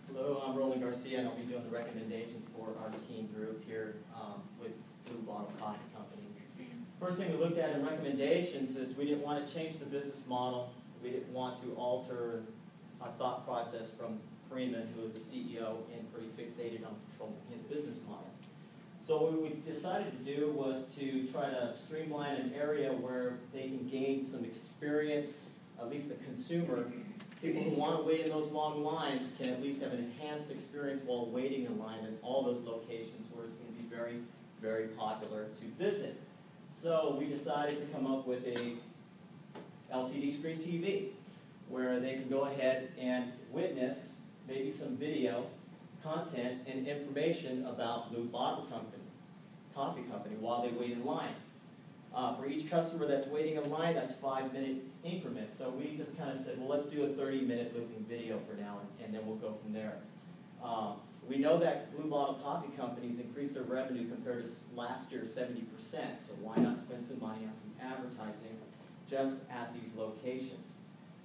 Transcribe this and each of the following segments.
Hello, I'm Roland Garcia, and I'll be doing the recommendations for our team group here with Blue Bottle Coffee Company. First thing we looked at in recommendations is we didn't want to change the business model. We didn't want to alter our thought process from Freeman, who is the CEO and pretty fixated on controlling his business model. So what we decided to do was to try to streamline an area where they can gain some experience, at least the consumer. People who want to wait in those long lines can at least have an enhanced experience while waiting in line in all those locations where it's going to be very, very popular to visit. So we decided to come up with a LCD screen TV where they can go ahead and witness maybe some video content and information about Blue Bottle Coffee Company while they wait in line. For each customer that's waiting in line, that's 5-minute increments. So we just kind of said, well, let's do a 30-minute looping video for now, and then we'll go from there. We know that Blue Bottle Coffee Companies increased their revenue compared to last year 70%, so why not spend some money on some advertising just at these locations?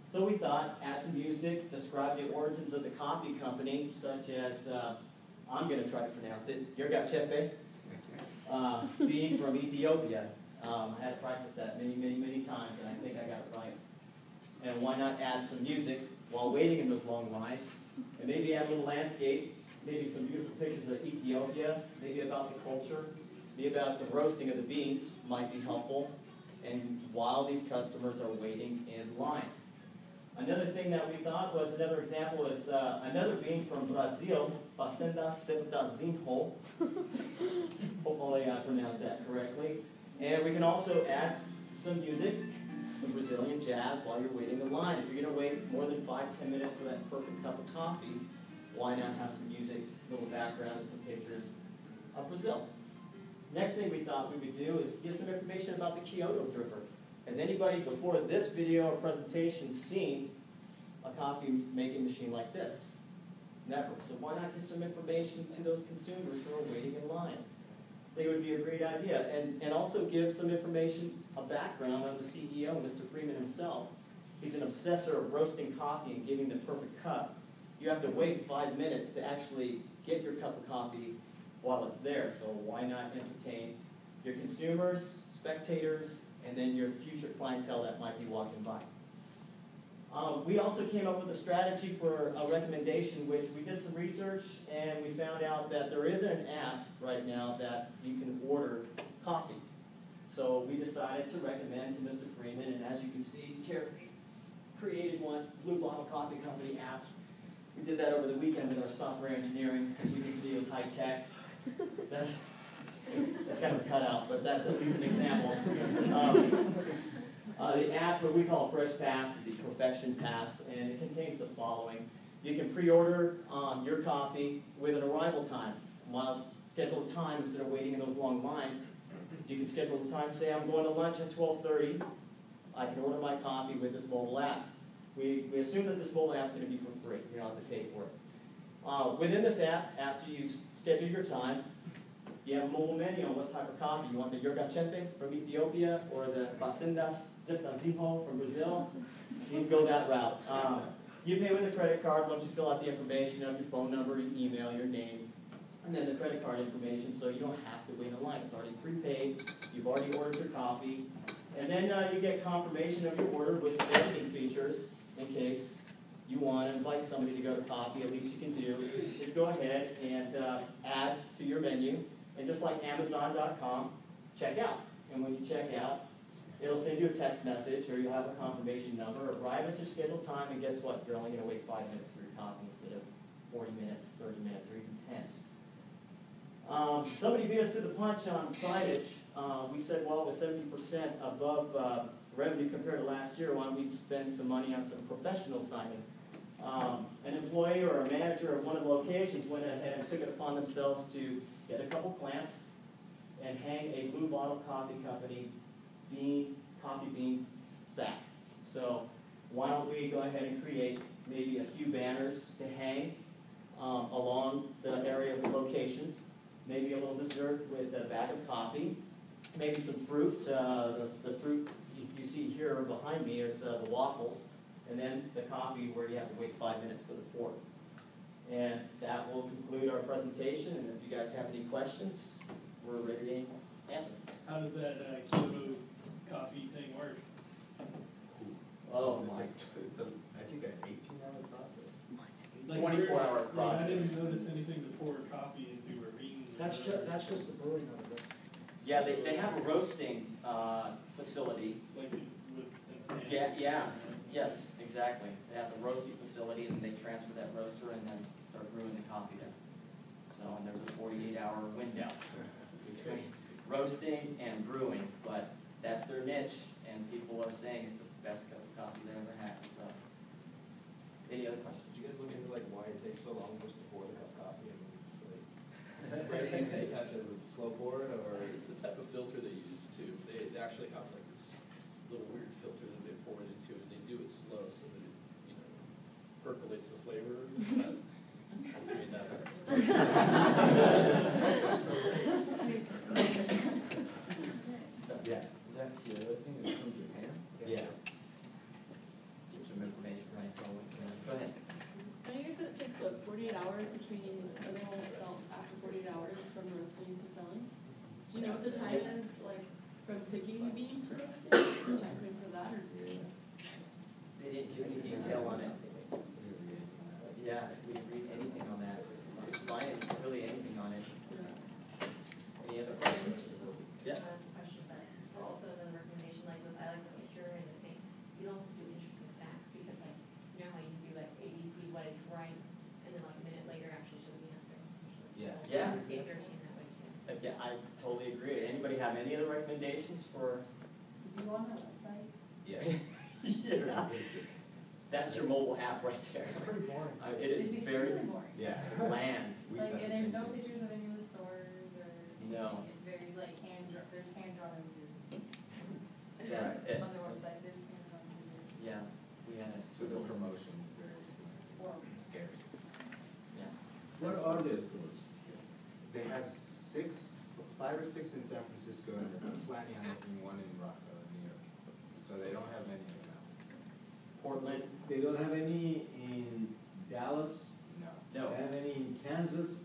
So we thought, add some music, describe the origins of the coffee company, such as, I'm going to try to pronounce it, Yerga Chefe, being from Ethiopia. I had to practice that many times, and I think I got it right. And why not add some music while waiting in those long lines, and maybe add a little landscape, maybe some beautiful pictures of Ethiopia, maybe about the culture, maybe about the roasting of the beans might be helpful, and while these customers are waiting in line. Another thing that we thought was, another example is another bean from Brazil, Fazenda CSUSM. Hopefully I pronounced that correctly. And we can also add some music, some Brazilian jazz while you're waiting in line. If you're going to wait more than 5-10 minutes for that perfect cup of coffee, why not have some music, a little background, and some pictures of Brazil? Next thing we thought we would do is give some information about the Kyoto dripper. Has anybody before this video or presentation seen a coffee making machine like this? Never. So why not give some information to those consumers who are waiting in line? I think it would be a great idea. And also give some information, a background on the CEO, Mr. Freeman himself. He's an obsessor of roasting coffee and giving the perfect cup. You have to wait 5 minutes to actually get your cup of coffee while it's there. So why not entertain your consumers, spectators, and then your future clientele that might be walking by. We also came up with a strategy for a recommendation, which we did some research, and we found out that there isn't an app right now that you can order coffee. So we decided to recommend to Mr. Freeman, and as you can see here, we created one, Blue Bottle Coffee Company app. We did that over the weekend with our software engineering. As you can see, it was high-tech. That's kind of a cutout, but that's at least an example. The app, what we call Fresh Pass, the Perfection Pass, and it contains the following. You can pre-order your coffee with an arrival time. Schedule a time instead of waiting in those long lines. You can schedule the time, say I'm going to lunch at 12:30. I can order my coffee with this mobile app. We assume that this mobile app is going to be for free. You don't have to pay for it. Within this app, after you schedule your time, you have a mobile menu on what type of coffee. You want the Yerga Chefe from Ethiopia or the Fazenda CSUSM from Brazil. You can go that route. You pay with a credit card once you fill out the information, your phone number, your email, your name, and then the credit card information, so you don't have to wait in line. It's already prepaid. You've already ordered your coffee. And then you get confirmation of your order with some editing features in case you want to invite somebody to go to coffee. At least you can do is go ahead and add to your menu. And just like Amazon.com, check out. And when you check out, it'll send you a text message, or you'll have a confirmation number. Arrive at your scheduled time, and guess what? You're only going to wait 5 minutes for your coffee instead of 40 minutes, 30 minutes, or even 10. Somebody beat us to the punch on signage. We said, well, it was 70% above revenue compared to last year. Why don't we spend some money on some professional signing? An employee or a manager of one of the locations went ahead and took it upon themselves to get a couple clamps and hang a Blue Bottle Coffee Company coffee bean sack. So why don't we go ahead and create maybe a few banners to hang along the area of the locations, maybe a little dessert with a bag of coffee, maybe some fruit. The fruit you see here behind me is the waffles, and then the coffee where you have to wait 45 minutes for the pour. And that will conclude our presentation, and if you guys have any questions, we're ready to answer. How does that Kyoto coffee thing work? Oh, It's my. I think an 18-hour process. Like 24-hour I process. didn't notice anything to pour coffee into or beans. That's just the brewing of it. Yeah, they have a roasting facility. Like with the Yeah, yes, exactly. They have a roasting facility, and they transfer that roaster and then start brewing the coffee there. So and there's a 48-hour window between roasting and brewing, but that's their niche, and people are saying it's the best cup of coffee they ever had. So, any other questions? Did you guys look into like why it takes so long just to pour the cup of coffee? I mean, it's Right. pretty they have to slow pour it, or It's the type of filter they use too. They actually have like this little weird filter that they pour it into, and they do it slow so that it, you know, percolates the flavor. Just made that up. Yeah. is that the other thing is from Japan? Yeah. Get some information, right? Go ahead. I know you said it takes, what, 48 hours between the whole itself after 48 hours from roasting to selling? Do you know what the time is, like, from picking the bean to roasting? Or time frame for that, or do you? They didn't give any detail on it. Yeah, if we read anything on that, we could find really anything on it. Any other questions? Yeah. Question that, or also another recommendation, like with, I like the picture and the thing, you can also do interesting facts, because like, you know how you do like ABC, what is right, and then like a minute later actually show the answer. Yeah. Yeah. Save your team that way too. Yeah, I totally agree. Anybody have any other recommendations for? Did you go on their website? Yeah. Yeah. Basic. That's your mobile app right there. It's pretty boring. It is It's very extremely boring. Yeah. bland. We Like, thought and the there's same no thing. pictures of any of the stores, or. No. It's very like there's hand drawings. That's it. On their website, there's hand drawings. Yeah, we had it. So the promotion is very Horrible. scarce. Yeah. What are their stores? They have 5 or 6 in San Francisco, and they're planning on opening one in New York. So they don't have many now. Portland? They don't have any in Dallas? No. No. They have any in Kansas?